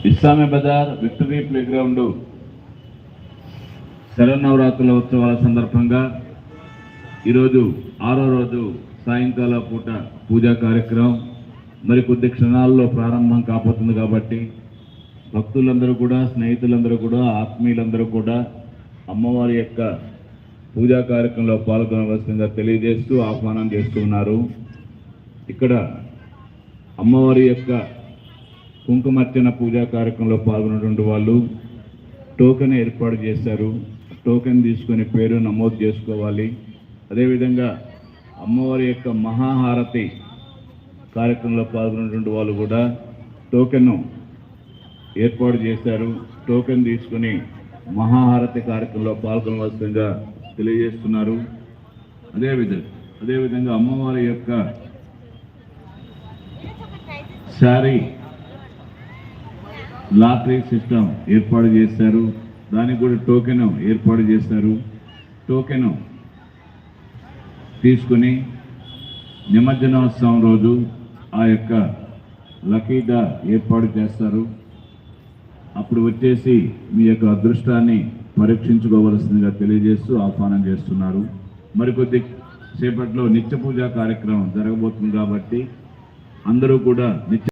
Islami Bazar victory playground శరన్నవరాత్రుల ఉత్సవాల సందర్భంగా ఈరోజు 6వ రోజు సాయంకాల పూట పూజా కార్యక్రమం మరికొద్ది క్షణాల్లో ప్రారంభం కాబోతుంది కాబట్టి భక్తులందరూ కూడా, స్నేహితులందరూ కూడా, ఆత్మీయులందరూ కూడా అమ్మవారి యొక్క పూజా కార్యక్రమంలో పాల్గొనవలసిందిగా తెలియజేస్తూ ఆహ్వానం చేస్తున్నారు. ఇక్కడ అమ్మవారి యొక్క కుంకుమర్చన పూజా కార్యక్రమంలో పాల్గొన్నటువంటి వాళ్ళు టోకెన్ ఏర్పాటు చేశారు. టోకెన్ తీసుకొని పేరు నమోదు చేసుకోవాలి. అదేవిధంగా అమ్మవారి యొక్క మహాహారతి కార్యక్రమంలో పాల్గొన్నటువంటి వాళ్ళు కూడా టోకెన్ ఏర్పాటు చేశారు. టోకెన్ తీసుకొని మహాహారతి కార్యక్రమంలో పాల్గొనవలసిందిగా తెలియజేస్తున్నారు. అదేవిధంగా అమ్మవారి యొక్క శారీ లాటరీ సిస్టమ్ ఏర్పాటు చేశారు. దానికి కూడా టోకెన్ ఏర్పాటు చేశారు. టోకెన్ తీసుకుని నిమజ్జనోత్సవం రోజు ఆ యొక్క లక్కీ డ్రా ఏర్పాటు చేస్తారు. అప్పుడు వచ్చేసి మీ యొక్క అదృష్టాన్ని పరీక్షించుకోవలసిందిగా తెలియజేస్తూ ఆహ్వానం చేస్తున్నారు. మరికొద్ది సేపట్లో నిత్య పూజా కార్యక్రమం జరగబోతుంది కాబట్టి అందరూ కూడా నిత్య